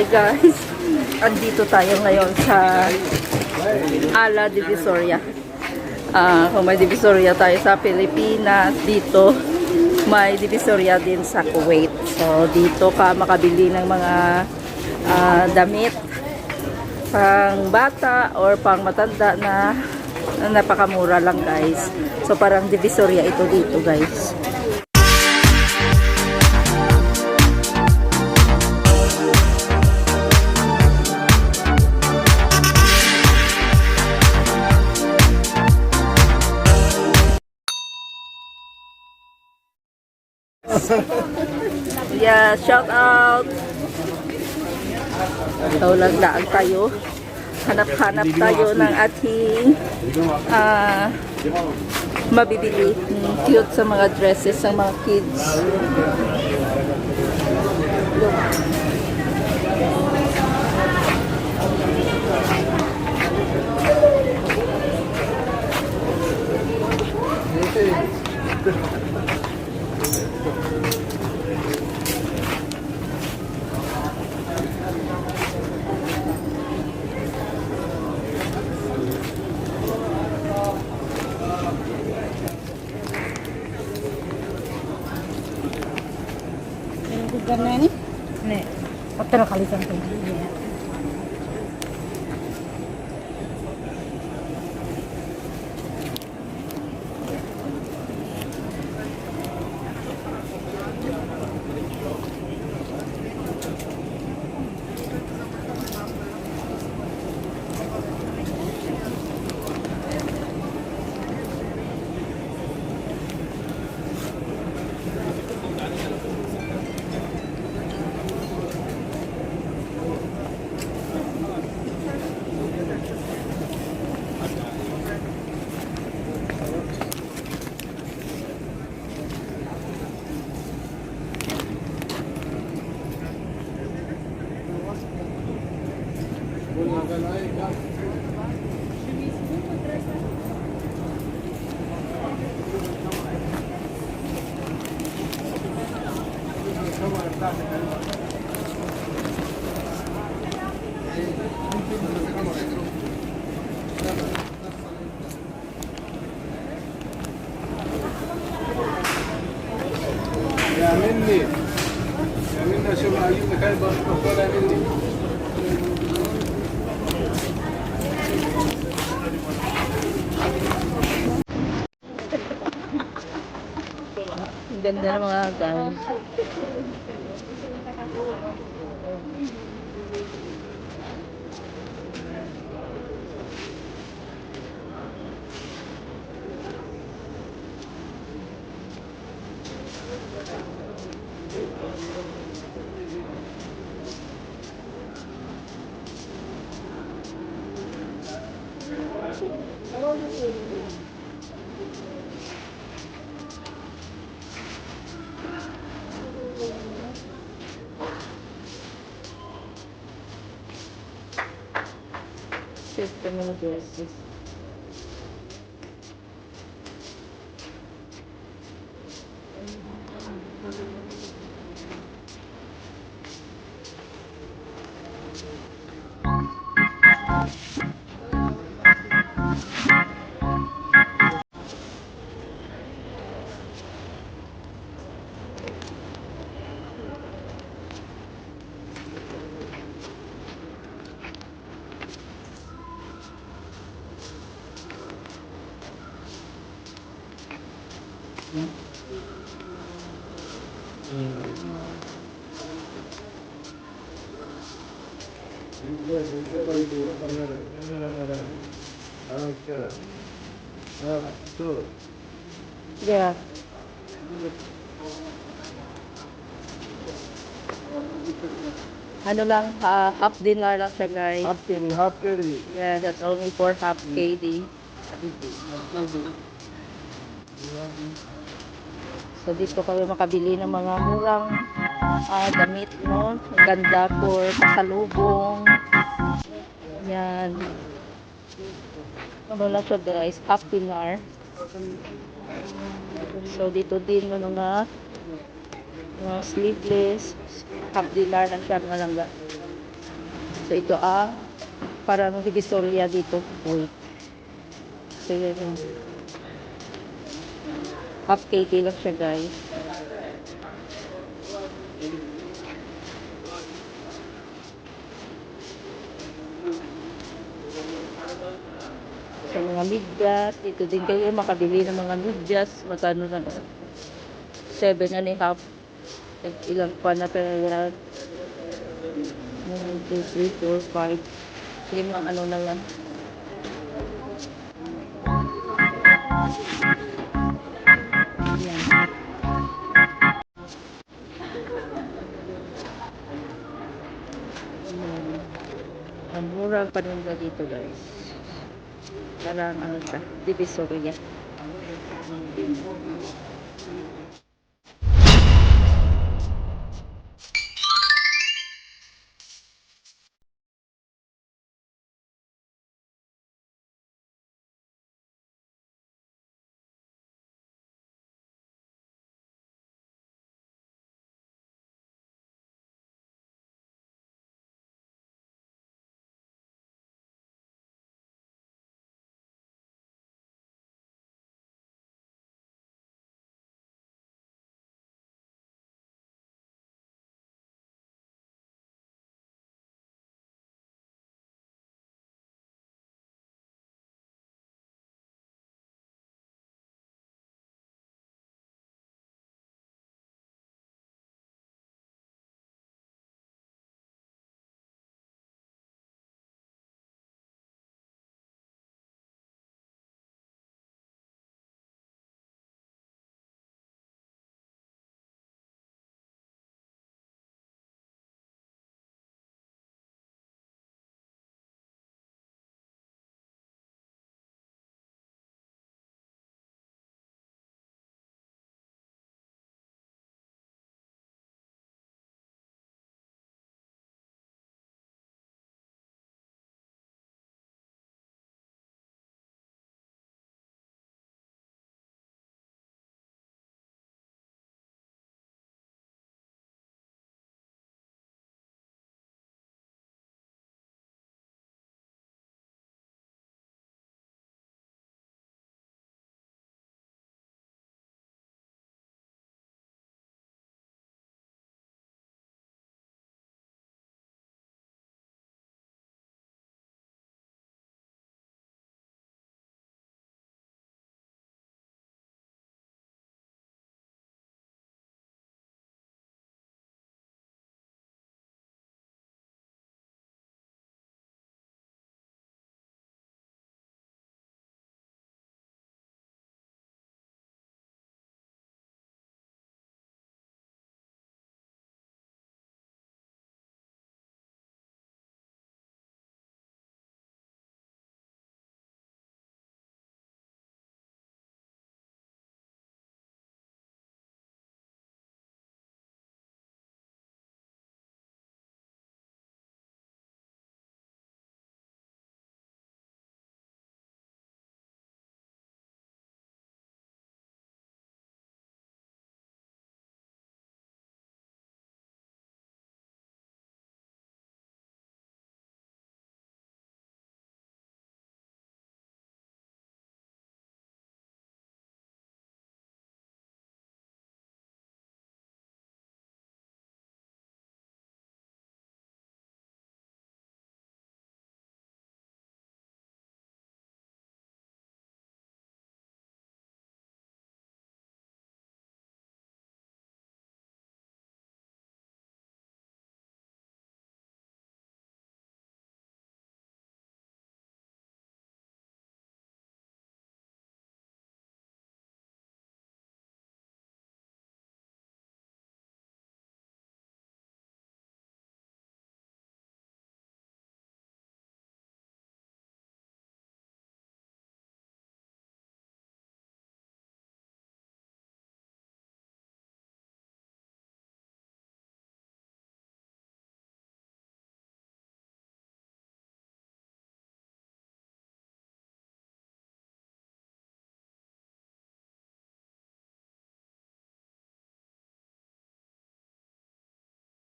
Hi guys, andito tayo ngayon sa Ala Divisoria. Kung may Divisoria tayo sa Pilipinas, dito may Divisoria din sa Kuwait. So dito ka makabili ng mga damit pang bata or pang matanda na napakamura lang guys. So parang Divisoria ito dito guys. Yeah, shout out. So, lagdaan tayo. Hanap-hanap tayo ng ating mabibili. Cute sa mga dresses ng mga kids. Karena ini, nih, patro kali sampai. يا مني شو ما أجيب لك هاي بقول يا مني Ang ganda ng mga guys. System of dresses. Yeah. Ano lang, half dinner lang siya guys. half KD. Yeah, that's only for half KD. So dito kami makabili ng mga murang damit, no? Ang ganda for pasalubong. Yan. Ano lang siya guys, half dinar. So dito din mga sleeveless, half dinar lang siya mga langga. So ito parang divisoria dito. Wait. So yun. Half KT lang siya guys. Sa mga medyas, dito din kayo makabili ng mga medyas. Magkano lang? 7.5. Ilang pa na pera. 1, 2, 3, 4, 5. Limang ano na lang. Yan. Ang murang paninda dito guys. Parang ano siya, divisoria.